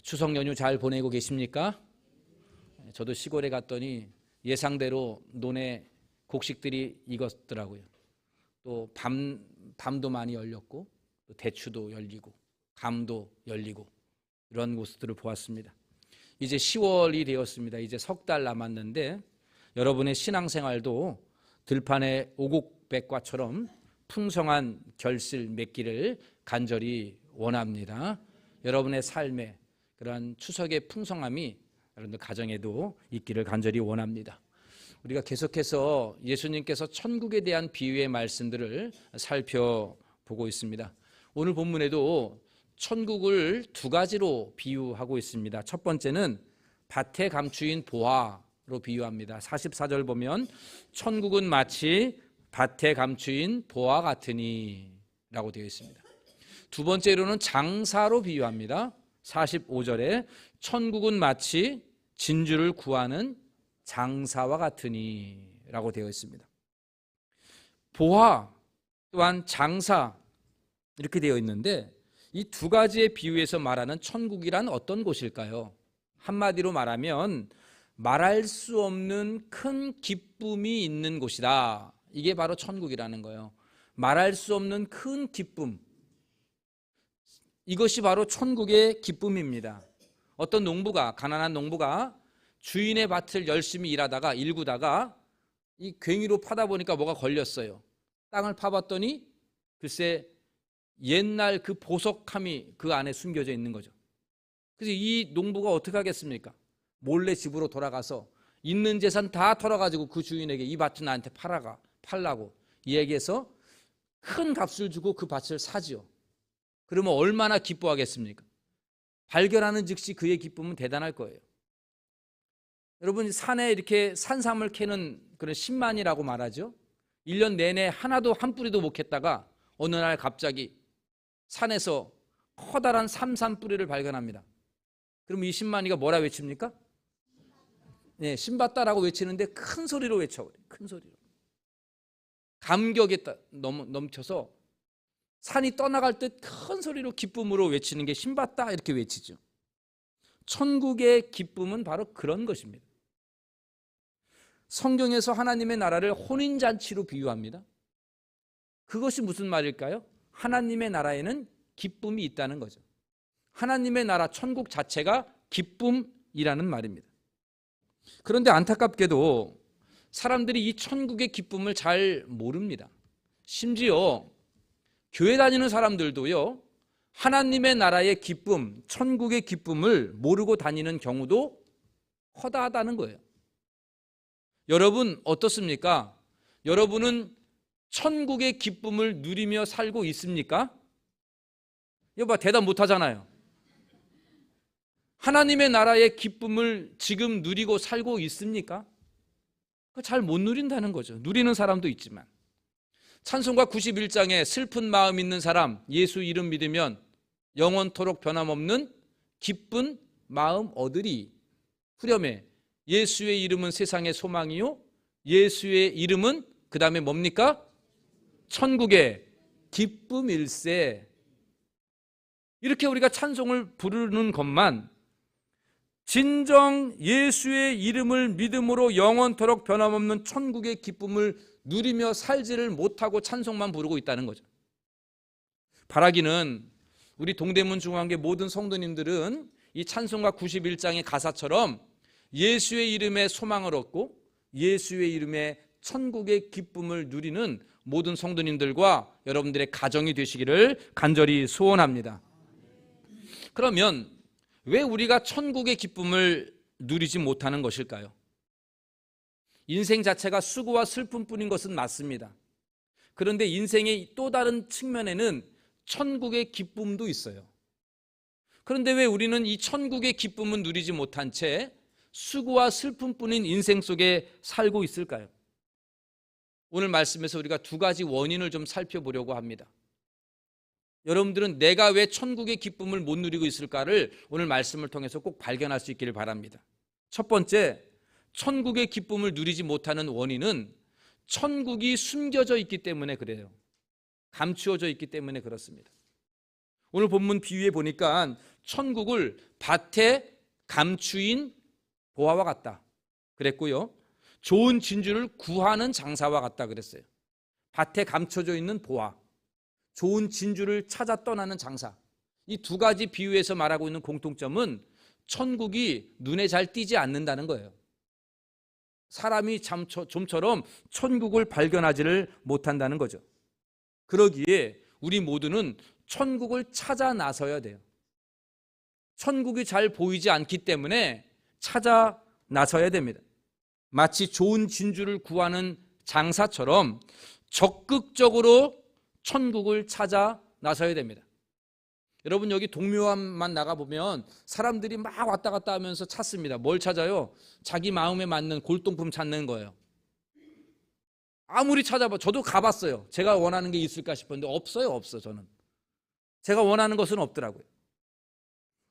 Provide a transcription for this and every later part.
추석 연휴 잘 보내고 계십니까? 저도 시골에 갔더니 예상대로 논에 곡식들이 익었더라고요. 또 밤도 많이 열렸고, 또 대추도 열리고, 감도 열리고, 이런 모습들을 보았습니다. 이제 10월이 되었습니다. 이제 석 달 남았는데 여러분의 신앙생활도 들판의 오곡백과처럼 풍성한 결실 맺기를 간절히 원합니다. 여러분의 삶에 그러한 추석의 풍성함이 여러분들 가정에도 있기를 간절히 원합니다. 우리가 계속해서 예수님께서 천국에 대한 비유의 말씀들을 살펴보고 있습니다. 오늘 본문에도 천국을 두 가지로 비유하고 있습니다. 첫 번째는 밭에 감추인 보화로 비유합니다. 44절 보면 천국은 마치 밭에 감추인 보화 같으니 라고 되어 있습니다. 두 번째로는 장사로 비유합니다. 45절에 천국은 마치 진주를 구하는 장사와 같으니 라고 되어 있습니다. 보화 또한 장사 이렇게 되어 있는데 이 두 가지의 비유에서 말하는 천국이란 어떤 곳일까요? 한마디로 말하면 말할 수 없는 큰 기쁨이 있는 곳이다. 이게 바로 천국이라는 거예요. 말할 수 없는 큰 기쁨, 이것이 바로 천국의 기쁨입니다. 어떤 농부가, 가난한 농부가 주인의 밭을 열심히 일구다가 이 괭이로 파다 보니까 뭐가 걸렸어요. 땅을 파봤더니 글쎄 옛날 그 보석함이 그 안에 숨겨져 있는 거죠. 그래서 이 농부가 어떻게 하겠습니까? 몰래 집으로 돌아가서 있는 재산 다 털어가지고 그 주인에게 이 밭은 나한테 팔라고 얘기해서 큰 값을 주고 그 밭을 사지요. 그러면 얼마나 기뻐하겠습니까? 발견하는 즉시 그의 기쁨은 대단할 거예요. 여러분, 산에 이렇게 산삼을 캐는 그런 신만이라고 말하죠. 1년 내내 하나도 한 뿌리도 못 캤다가 어느 날 갑자기 산에서 커다란 삼삼 뿌리를 발견합니다. 그럼 이 신만이가 뭐라 외칩니까? 네, 신봤다라고 외치는데 큰 소리로 외쳐버려요. 큰 소리로. 감격에 넘쳐서 산이 떠나갈 듯 큰 소리로 기쁨으로 외치는 게 신봤다 이렇게 외치죠. 천국의 기쁨은 바로 그런 것입니다. 성경에서 하나님의 나라를 혼인잔치로 비유합니다. 그것이 무슨 말일까요? 하나님의 나라에는 기쁨이 있다는 거죠. 하나님의 나라 천국 자체가 기쁨이라는 말입니다. 그런데 안타깝게도 사람들이 이 천국의 기쁨을 잘 모릅니다. 심지어 교회 다니는 사람들도요, 하나님의 나라의 기쁨, 천국의 기쁨을 모르고 다니는 경우도 허다하다는 거예요. 여러분 어떻습니까? 여러분은 천국의 기쁨을 누리며 살고 있습니까? 이거 대답 못 하잖아요. 하나님의 나라의 기쁨을 지금 누리고 살고 있습니까? 잘 못 누린다는 거죠. 누리는 사람도 있지만. 찬송가 91장에 슬픈 마음 있는 사람, 예수 이름 믿으면 영원토록 변함없는 기쁜 마음 얻으리. 후렴에 예수의 이름은 세상의 소망이요, 예수의 이름은 그 다음에 뭡니까? 천국의 기쁨일세. 이렇게 우리가 찬송을 부르는 것만 진정 예수의 이름을 믿음으로 영원토록 변함없는 천국의 기쁨을 누리며 살지를 못하고 찬송만 부르고 있다는 거죠. 바라기는 우리 동대문 중앙교회 모든 성도님들은 이 찬송가 91장의 가사처럼 예수의 이름에 소망을 얻고 예수의 이름에 천국의 기쁨을 누리는 모든 성도님들과 여러분들의 가정이 되시기를 간절히 소원합니다. 그러면 왜 우리가 천국의 기쁨을 누리지 못하는 것일까요? 인생 자체가 수고와 슬픔뿐인 것은 맞습니다. 그런데 인생의 또 다른 측면에는 천국의 기쁨도 있어요. 그런데 왜 우리는 이 천국의 기쁨은 누리지 못한 채 수고와 슬픔뿐인 인생 속에 살고 있을까요? 오늘 말씀에서 우리가 두 가지 원인을 좀 살펴보려고 합니다. 여러분들은 내가 왜 천국의 기쁨을 못 누리고 있을까를 오늘 말씀을 통해서 꼭 발견할 수 있기를 바랍니다. 첫 번째, 천국의 기쁨을 누리지 못하는 원인은 천국이 숨겨져 있기 때문에 그래요. 감추어져 있기 때문에 그렇습니다. 오늘 본문 비유에 보니까 천국을 밭에 감추인 보화와 같다 그랬고요. 좋은 진주를 구하는 장사와 같다 그랬어요. 밭에 감춰져 있는 보화, 좋은 진주를 찾아 떠나는 장사. 이 두 가지 비유에서 말하고 있는 공통점은 천국이 눈에 잘 띄지 않는다는 거예요. 사람이 좀처럼 천국을 발견하지를 못한다는 거죠. 그러기에 우리 모두는 천국을 찾아 나서야 돼요. 천국이 잘 보이지 않기 때문에 찾아 나서야 됩니다. 마치 좋은 진주를 구하는 장사처럼 적극적으로 천국을 찾아 나서야 됩니다. 여러분, 여기 동묘암만 나가보면 사람들이 막 왔다 갔다 하면서 찾습니다. 뭘 찾아요? 자기 마음에 맞는 골동품 찾는 거예요. 아무리 찾아봐, 저도 가봤어요. 제가 원하는 게 있을까 싶었는데 없어요. 저는 제가 원하는 것은 없더라고요.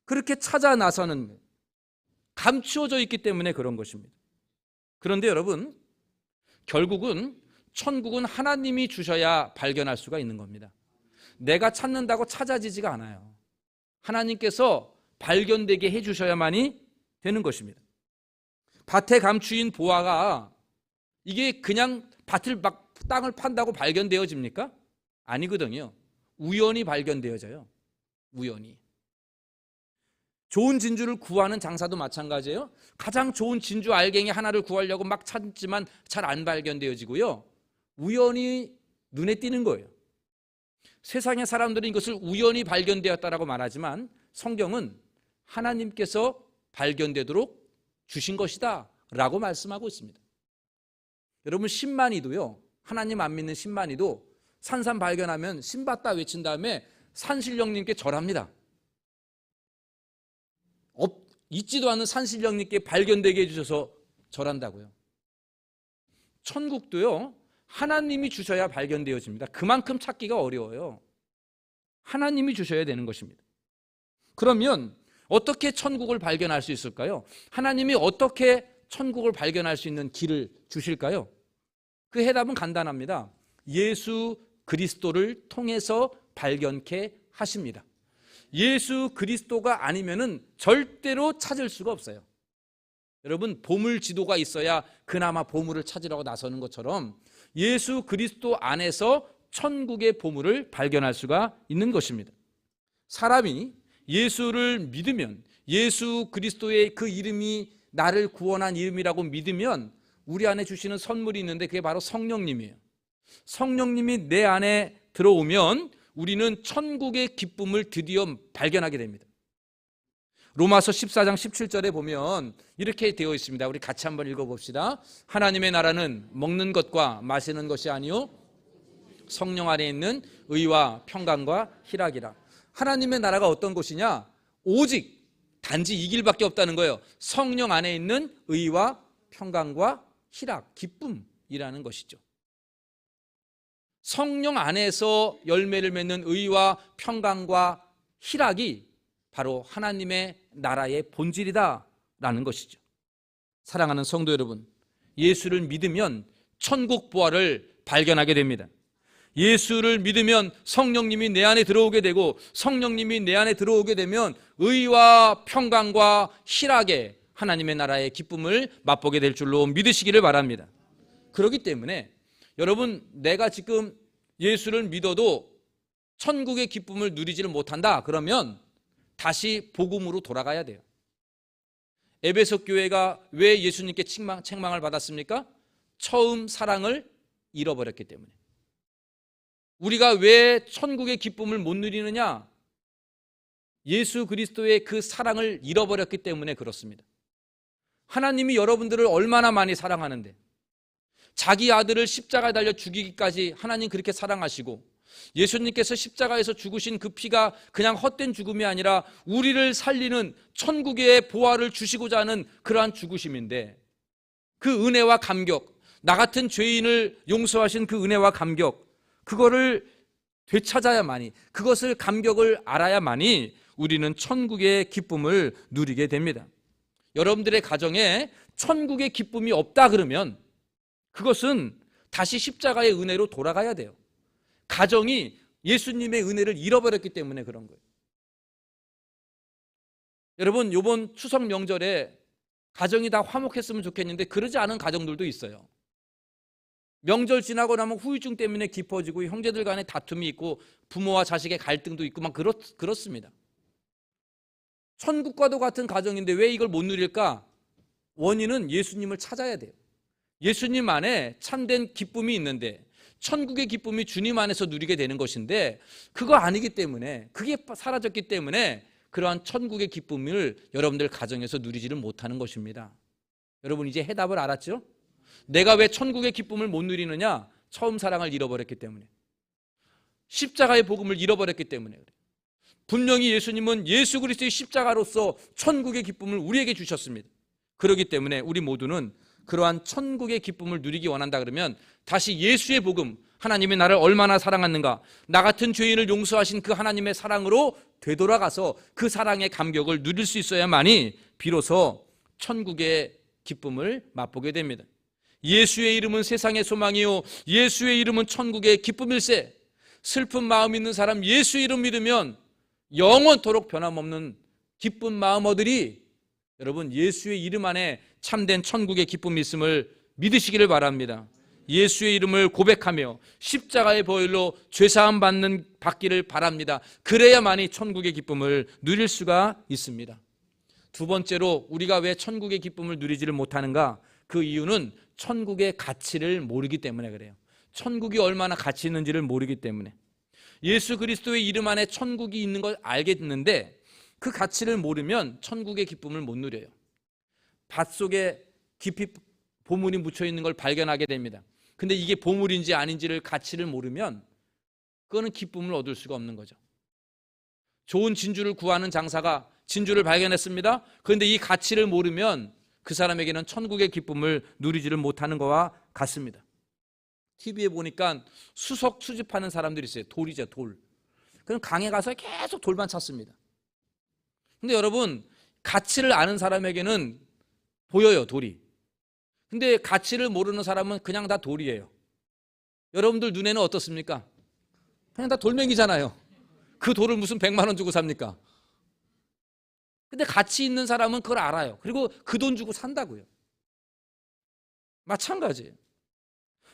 그렇게 찾아 나서는, 감추어져 있기 때문에 그런 것입니다. 그런데 여러분, 결국은 천국은 하나님이 주셔야 발견할 수가 있는 겁니다. 내가 찾는다고 찾아지지가 않아요. 하나님께서 발견되게 해주셔야만이 되는 것입니다. 밭에 감추인 보화가 이게 그냥 밭을 막 땅을 판다고 발견되어집니까? 아니거든요. 우연히 발견되어져요. 우연히. 좋은 진주를 구하는 장사도 마찬가지예요. 가장 좋은 진주 알갱이 하나를 구하려고 막 찾지만 잘 안 발견되어지고요. 우연히 눈에 띄는 거예요. 세상의 사람들은 이것을 우연히 발견되었다라고 말하지만 성경은 하나님께서 발견되도록 주신 것이다 라고 말씀하고 있습니다. 여러분, 신만이도요, 하나님 안 믿는 신만이도 산삼 발견하면 신봤다 외친 다음에 산신령님께 절합니다. 있지도 않은 산신령님께 발견되게 해주셔서 절한다고요. 천국도요, 하나님이 주셔야 발견되어집니다. 그만큼 찾기가 어려워요. 하나님이 주셔야 되는 것입니다. 그러면 어떻게 천국을 발견할 수 있을까요? 하나님이 어떻게 천국을 발견할 수 있는 길을 주실까요? 그 해답은 간단합니다. 예수 그리스도를 통해서 발견케 하십니다. 예수 그리스도가 아니면은 절대로 찾을 수가 없어요. 여러분, 보물 지도가 있어야 그나마 보물을 찾으려고 나서는 것처럼 예수 그리스도 안에서 천국의 보물을 발견할 수가 있는 것입니다. 사람이 예수를 믿으면, 예수 그리스도의 그 이름이 나를 구원한 이름이라고 믿으면 우리 안에 주시는 선물이 있는데 그게 바로 성령님이에요. 성령님이 내 안에 들어오면 우리는 천국의 기쁨을 드디어 발견하게 됩니다. 로마서 14장 17절에 보면 이렇게 되어 있습니다. 우리 같이 한번 읽어봅시다. 하나님의 나라는 먹는 것과 마시는 것이 아니요 성령 안에 있는 의와 평강과 희락이라. 하나님의 나라가 어떤 것이냐? 오직 단지 이 길밖에 없다는 거예요. 성령 안에 있는 의와 평강과 희락, 기쁨이라는 것이죠. 성령 안에서 열매를 맺는 의와 평강과 희락이 바로 하나님의 나라의 본질이다라는 것이죠. 사랑하는 성도 여러분, 예수를 믿으면 천국 보화를 발견하게 됩니다. 예수를 믿으면 성령님이 내 안에 들어오게 되고, 성령님이 내 안에 들어오게 되면 의와 평강과 희락의 하나님의 나라의 기쁨을 맛보게 될 줄로 믿으시기를 바랍니다. 그렇기 때문에 여러분, 내가 지금 예수를 믿어도 천국의 기쁨을 누리지를 못한다 그러면 다시 복음으로 돌아가야 돼요. 에베소 교회가 왜 예수님께 책망을 받았습니까? 처음 사랑을 잃어버렸기 때문에. 우리가 왜 천국의 기쁨을 못 누리느냐? 예수 그리스도의 그 사랑을 잃어버렸기 때문에 그렇습니다. 하나님이 여러분들을 얼마나 많이 사랑하는데, 자기 아들을 십자가에 달려 죽이기까지 하나님 그렇게 사랑하시고, 예수님께서 십자가에서 죽으신 그 피가 그냥 헛된 죽음이 아니라 우리를 살리는 천국의 보화를 주시고자 하는 그러한 죽으심인데, 그 은혜와 감격, 나 같은 죄인을 용서하신 그 은혜와 감격, 그거를 되찾아야만이, 그것을 감격을 알아야만이 우리는 천국의 기쁨을 누리게 됩니다. 여러분들의 가정에 천국의 기쁨이 없다 그러면 그것은 다시 십자가의 은혜로 돌아가야 돼요. 가정이 예수님의 은혜를 잃어버렸기 때문에 그런 거예요. 여러분, 이번 추석 명절에 가정이 다 화목했으면 좋겠는데 그러지 않은 가정들도 있어요. 명절 지나고 나면 후유증 때문에 깊어지고 형제들 간에 다툼이 있고 부모와 자식의 갈등도 있고 막 그렇습니다. 천국과도 같은 가정인데 왜 이걸 못 누릴까? 원인은 예수님을 찾아야 돼요. 예수님 안에 참된 기쁨이 있는데, 천국의 기쁨이 주님 안에서 누리게 되는 것인데 그거 아니기 때문에, 그게 사라졌기 때문에 그러한 천국의 기쁨을 여러분들 가정에서 누리지를 못하는 것입니다. 여러분, 이제 해답을 알았죠? 내가 왜 천국의 기쁨을 못 누리느냐? 처음 사랑을 잃어버렸기 때문에, 십자가의 복음을 잃어버렸기 때문에 그래요. 분명히 예수님은 예수 그리스도의 십자가로서 천국의 기쁨을 우리에게 주셨습니다. 그렇기 때문에 우리 모두는 그러한 천국의 기쁨을 누리기 원한다 그러면 다시 예수의 복음, 하나님이 나를 얼마나 사랑하는가, 나 같은 죄인을 용서하신 그 하나님의 사랑으로 되돌아가서 그 사랑의 감격을 누릴 수 있어야만이 비로소 천국의 기쁨을 맛보게 됩니다. 예수의 이름은 세상의 소망이요 예수의 이름은 천국의 기쁨일세. 슬픈 마음 있는 사람 예수 이름 믿으면 영원토록 변함없는 기쁜 마음 얻으리. 여러분, 예수의 이름 안에 참된 천국의 기쁨이 있음을 믿으시기를 바랍니다. 예수의 이름을 고백하며 십자가의 보혈로 죄사함 받기를 바랍니다. 그래야만이 천국의 기쁨을 누릴 수가 있습니다. 두 번째로 우리가 왜 천국의 기쁨을 누리지를 못하는가? 그 이유는 천국의 가치를 모르기 때문에 그래요. 천국이 얼마나 가치 있는지를 모르기 때문에. 예수 그리스도의 이름 안에 천국이 있는 걸 알겠는데 그 가치를 모르면 천국의 기쁨을 못 누려요. 밭 속에 깊이 보물이 묻혀 있는 걸 발견하게 됩니다. 근데 이게 보물인지 아닌지를 가치를 모르면 그거는 기쁨을 얻을 수가 없는 거죠. 좋은 진주를 구하는 장사가 진주를 발견했습니다. 그런데 이 가치를 모르면 그 사람에게는 천국의 기쁨을 누리지를 못하는 것과 같습니다. TV에 보니까 수석 수집하는 사람들이 있어요. 돌이죠, 돌. 그럼 강에 가서 계속 돌만 찾습니다. 근데 여러분, 가치를 아는 사람에게는 보여요, 돌이. 근데 가치를 모르는 사람은 그냥 다 돌이에요. 여러분들 눈에는 어떻습니까? 그냥 다 돌멩이잖아요. 그 돌을 무슨 100만 원 주고 삽니까? 근데 가치 있는 사람은 그걸 알아요. 그리고 그 돈 주고 산다고요. 마찬가지예요.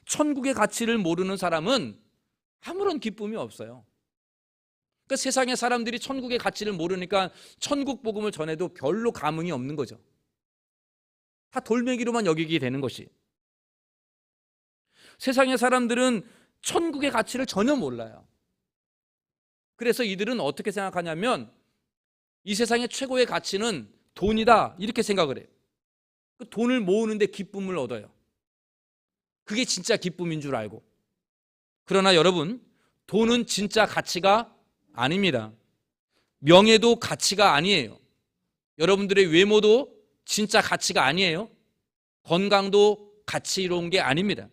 천국의 가치를 모르는 사람은 아무런 기쁨이 없어요. 그러니까 세상의 사람들이 천국의 가치를 모르니까 천국 복음을 전해도 별로 감흥이 없는 거죠. 다 돌멩이로만 여기게 되는 것이. 세상의 사람들은 천국의 가치를 전혀 몰라요. 그래서 이들은 어떻게 생각하냐면 이 세상의 최고의 가치는 돈이다 이렇게 생각을 해요. 그 돈을 모으는데 기쁨을 얻어요. 그게 진짜 기쁨인 줄 알고. 그러나 여러분, 돈은 진짜 가치가 아닙니다. 명예도 가치가 아니에요. 여러분들의 외모도 진짜 가치가 아니에요. 건강도 가치로운 게 아닙니다.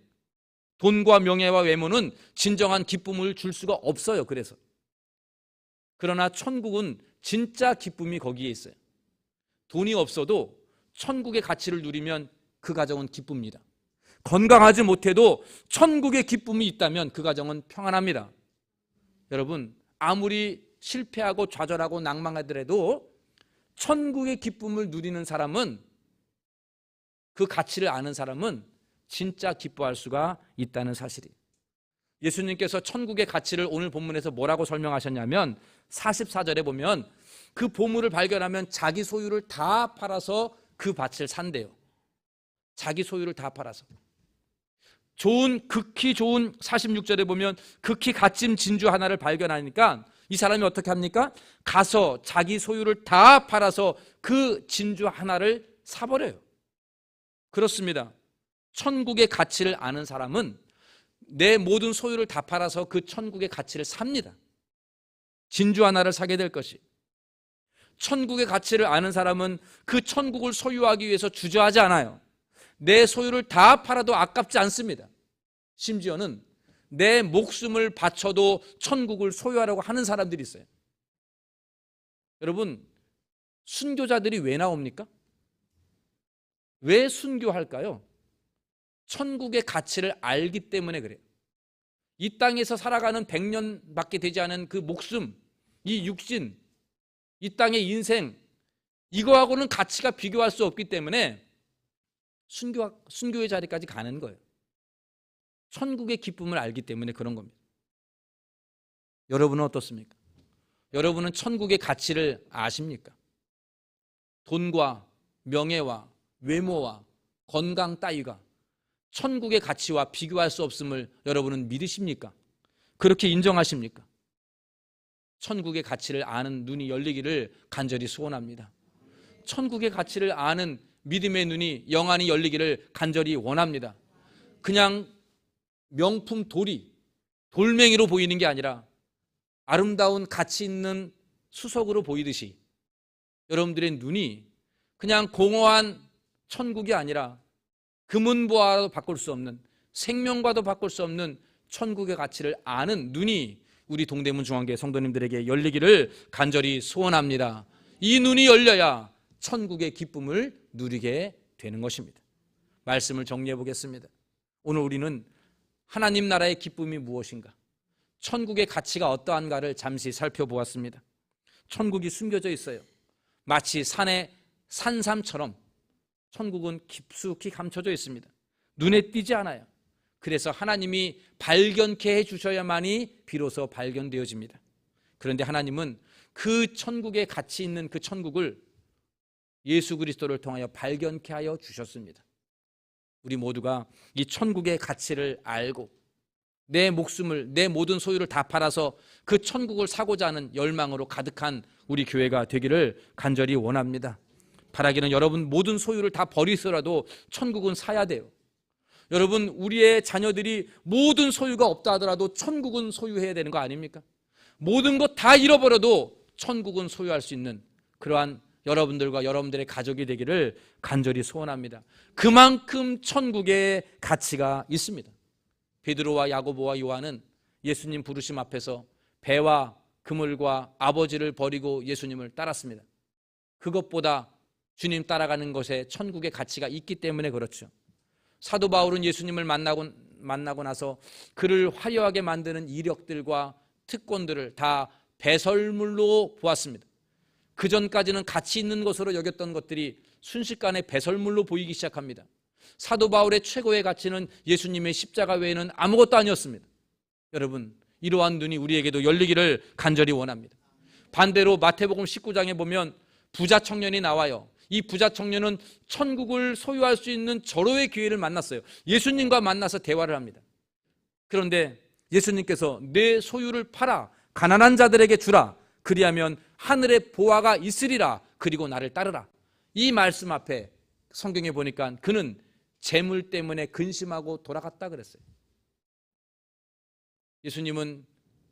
돈과 명예와 외모는 진정한 기쁨을 줄 수가 없어요. 그러나 천국은 진짜 기쁨이 거기에 있어요. 돈이 없어도 천국의 가치를 누리면 그 가정은 기쁩니다. 건강하지 못해도 천국의 기쁨이 있다면 그 가정은 평안합니다. 여러분, 아무리 실패하고 좌절하고 낭망하더라도 천국의 기쁨을 누리는 사람은, 그 가치를 아는 사람은 진짜 기뻐할 수가 있다는 사실이에요. 예수님께서 천국의 가치를 오늘 본문에서 뭐라고 설명하셨냐면 44절에 보면 그 보물을 발견하면 자기 소유를 다 팔아서 그 밭을 산대요. 자기 소유를 다 팔아서. 극히 좋은 46절에 보면 극히 갓진 진주 하나를 발견하니까 이 사람이 어떻게 합니까? 가서 자기 소유를 다 팔아서 그 진주 하나를 사버려요. 그렇습니다. 천국의 가치를 아는 사람은 내 모든 소유를 다 팔아서 그 천국의 가치를 삽니다. 진주 하나를 사게 될 것이. 천국의 가치를 아는 사람은 그 천국을 소유하기 위해서 주저하지 않아요. 내 소유를 다 팔아도 아깝지 않습니다. 심지어는 내 목숨을 바쳐도 천국을 소유하려고 하는 사람들이 있어요. 여러분, 순교자들이 왜 나옵니까? 왜 순교할까요? 천국의 가치를 알기 때문에 그래요. 이 땅에서 살아가는 100년밖에 되지 않은 그 목숨, 이 육신, 이 땅의 인생, 이거하고는 가치가 비교할 수 없기 때문에 순교의 자리까지 가는 거예요. 천국의 기쁨을 알기 때문에 그런 겁니다. 여러분은 어떻습니까? 여러분은 천국의 가치를 아십니까? 돈과 명예와 외모와 건강 따위가 천국의 가치와 비교할 수 없음을 여러분은 믿으십니까? 그렇게 인정하십니까? 천국의 가치를 아는 눈이 열리기를 간절히 소원합니다. 천국의 가치를 아는 믿음의 눈이 영안이 열리기를 간절히 원합니다. 그냥 명품 돌멩이로 보이는 게 아니라 아름다운 가치 있는 수석으로 보이듯이 여러분들의 눈이 그냥 공허한 천국이 아니라 금은보화도 바꿀 수 없는, 생명과도 바꿀 수 없는 천국의 가치를 아는 눈이 우리 동대문 중앙교회 성도님들에게 열리기를 간절히 소원합니다. 이 눈이 열려야 천국의 기쁨을 누리게 되는 것입니다. 말씀을 정리해 보겠습니다. 오늘 우리는 하나님 나라의 기쁨이 무엇인가, 천국의 가치가 어떠한가를 잠시 살펴보았습니다. 천국이 숨겨져 있어요. 마치 산의 산삼처럼 천국은 깊숙이 감춰져 있습니다. 눈에 띄지 않아요. 그래서 하나님이 발견케 해주셔야만이 비로소 발견되어집니다. 그런데 하나님은 그 천국의 가치 있는 그 천국을 예수 그리스도를 통하여 발견케 하여 주셨습니다. 우리 모두가 이 천국의 가치를 알고 내 목숨을, 내 모든 소유를 다 팔아서 그 천국을 사고자 하는 열망으로 가득한 우리 교회가 되기를 간절히 원합니다. 바라기는 여러분 모든 소유를 다 버리더라도 천국은 사야 돼요. 여러분 우리의 자녀들이 모든 소유가 없다 하더라도 천국은 소유해야 되는 거 아닙니까? 모든 것 다 잃어버려도 천국은 소유할 수 있는 그러한 여러분들과 여러분들의 가족이 되기를 간절히 소원합니다. 그만큼 천국의 가치가 있습니다. 베드로와 야고보와 요한은 예수님 부르심 앞에서 배와 그물과 아버지를 버리고 예수님을 따랐습니다. 그것보다 주님 따라가는 것에 천국의 가치가 있기 때문에 그렇죠. 사도 바울은 예수님을 만나고 나서 그를 화려하게 만드는 이력들과 특권들을 다 배설물로 보았습니다. 그 전까지는 가치 있는 것으로 여겼던 것들이 순식간에 배설물로 보이기 시작합니다. 사도 바울의 최고의 가치는 예수님의 십자가 외에는 아무것도 아니었습니다. 여러분 이러한 눈이 우리에게도 열리기를 간절히 원합니다. 반대로 마태복음 19장에 보면 부자 청년이 나와요. 이 부자 청년은 천국을 소유할 수 있는 절호의 기회를 만났어요. 예수님과 만나서 대화를 합니다. 그런데 예수님께서 내 소유를 팔아 가난한 자들에게 주라. 그리하면 하늘에 보화가 있으리라. 그리고 나를 따르라. 이 말씀 앞에 성경에 보니까 그는 재물 때문에 근심하고 돌아갔다 그랬어요. 예수님은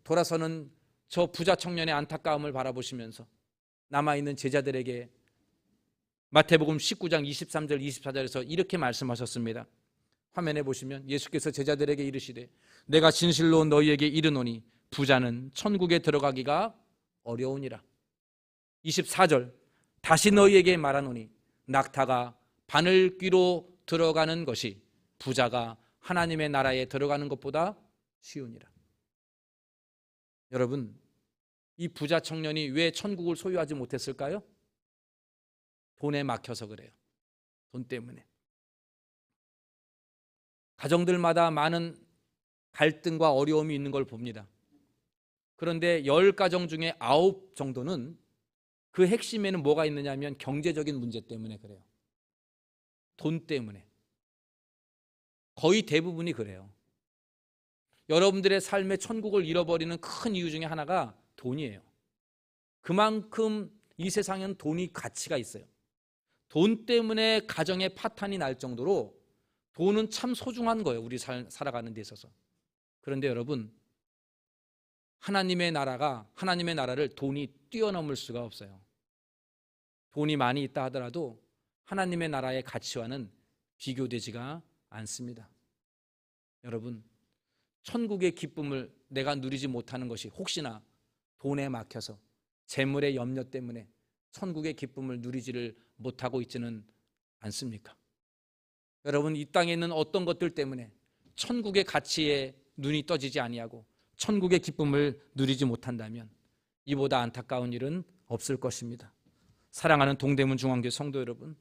돌아서는 저 부자 청년의 안타까움을 바라보시면서 남아있는 제자들에게 마태복음 19장 23절 24절에서 이렇게 말씀하셨습니다. 화면에 보시면 예수께서 제자들에게 이르시되 내가 진실로 너희에게 이르노니 부자는 천국에 들어가기가 어려우니라. 24절 다시 너희에게 말하노니 낙타가 바늘귀로 들어가는 것이 부자가 하나님의 나라에 들어가는 것보다 쉬우니라. 여러분 이 부자 청년이 왜 천국을 소유하지 못했을까요? 돈에 막혀서 그래요. 돈 때문에. 가정들마다 많은 갈등과 어려움이 있는 걸 봅니다. 그런데 10가정 중에 9 정도는 그 핵심에는 뭐가 있느냐면 경제적인 문제 때문에 그래요. 돈 때문에. 거의 대부분이 그래요. 여러분들의 삶의 천국을 잃어버리는 큰 이유 중에 하나가 돈이에요. 그만큼 이 세상엔 돈이 가치가 있어요. 돈 때문에 가정에 파탄이 날 정도로 돈은 참 소중한 거예요. 우리 살아가는 데 있어서. 그런데 여러분 하나님의 나라를 돈이 뛰어넘을 수가 없어요. 돈이 많이 있다 하더라도 하나님의 나라의 가치와는 비교되지가 않습니다. 여러분 천국의 기쁨을 내가 누리지 못하는 것이 혹시나 돈에 막혀서 재물의 염려 때문에 천국의 기쁨을 누리지를 못하고 있지는 않습니까? 여러분 이 땅에 있는 어떤 것들 때문에 천국의 가치에 눈이 떠지지 아니하고 천국의 기쁨을 누리지 못한다면 이보다 안타까운 일은 없을 것입니다. 사랑하는 동대문 중앙교회 성도 여러분,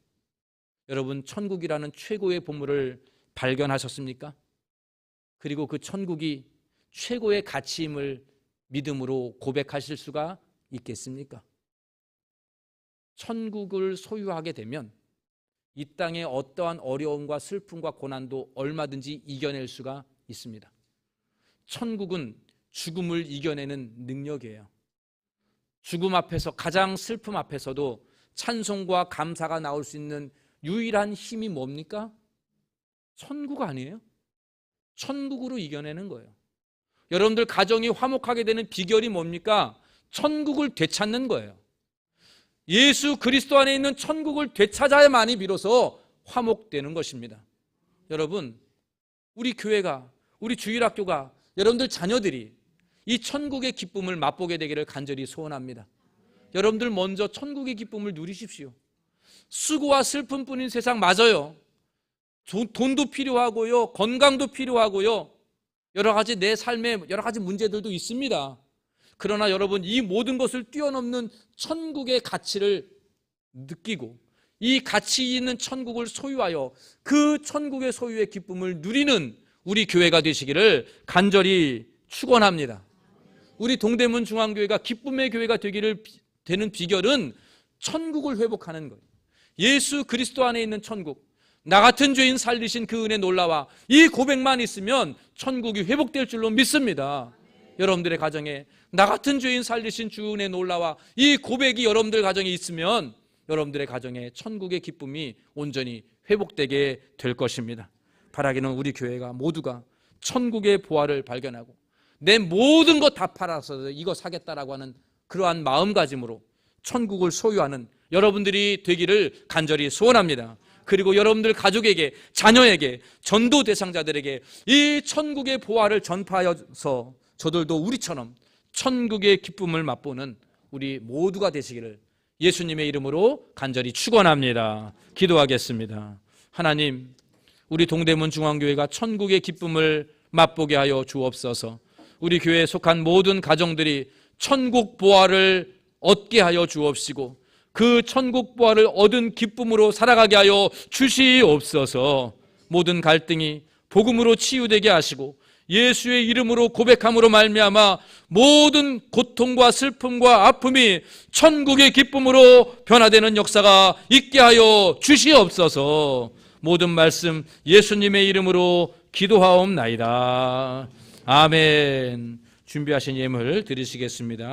여러분 천국이라는 최고의 보물을 발견하셨습니까? 그리고 그 천국이 최고의 가치임을 믿음으로 고백하실 수가 있겠습니까? 천국을 소유하게 되면 이 땅의 어떠한 어려움과 슬픔과 고난도 얼마든지 이겨낼 수가 있습니다. 천국은 죽음을 이겨내는 능력이에요. 죽음 앞에서, 가장 슬픔 앞에서도 찬송과 감사가 나올 수 있는 유일한 힘이 뭡니까? 천국 아니에요? 천국으로 이겨내는 거예요. 여러분들 가정이 화목하게 되는 비결이 뭡니까? 천국을 되찾는 거예요. 예수 그리스도 안에 있는 천국을 되찾아야만이 비로소 화목되는 것입니다. 여러분, 우리 교회가, 우리 주일학교가, 여러분들 자녀들이 이 천국의 기쁨을 맛보게 되기를 간절히 소원합니다. 여러분들 먼저 천국의 기쁨을 누리십시오. 수고와 슬픔뿐인 세상 맞아요. 돈도 필요하고요, 건강도 필요하고요, 여러 가지 내 삶에 여러 가지 문제들도 있습니다. 그러나 여러분, 이 모든 것을 뛰어넘는 천국의 가치를 느끼고 이 가치 있는 천국을 소유하여 그 천국의 소유의 기쁨을 누리는 우리 교회가 되시기를 간절히 축원합니다. 우리 동대문 중앙교회가 기쁨의 교회가 되는 비결은 천국을 회복하는 거예요. 예수 그리스도 안에 있는 천국, 나 같은 죄인 살리신 그 은혜 놀라와 이 고백만 있으면 천국이 회복될 줄로 믿습니다. 여러분들의 가정에 나 같은 죄인 살리신 주 은혜 놀라와 이 고백이 여러분들 가정에 있으면 여러분들의 가정에 천국의 기쁨이 온전히 회복되게 될 것입니다. 바라기는 우리 교회가 모두가 천국의 보화를 발견하고 내 모든 것 다 팔아서 이거 사겠다라고 하는 그러한 마음가짐으로 천국을 소유하는 여러분들이 되기를 간절히 소원합니다. 그리고 여러분들 가족에게, 자녀에게, 전도 대상자들에게 이 천국의 보화를 전파하여서 저들도 우리처럼 천국의 기쁨을 맛보는 우리 모두가 되시기를 예수님의 이름으로 간절히 축원합니다. 기도하겠습니다. 하나님, 우리 동대문 중앙교회가 천국의 기쁨을 맛보게 하여 주옵소서. 우리 교회에 속한 모든 가정들이 천국 보화를 얻게 하여 주옵시고 그 천국 보화를 얻은 기쁨으로 살아가게 하여 주시옵소서. 모든 갈등이 복음으로 치유되게 하시고 예수의 이름으로 고백함으로 말미암아 모든 고통과 슬픔과 아픔이 천국의 기쁨으로 변화되는 역사가 있게 하여 주시옵소서. 모든 말씀 예수님의 이름으로 기도하옵나이다. 아멘. 준비하신 예물 드리시겠습니다.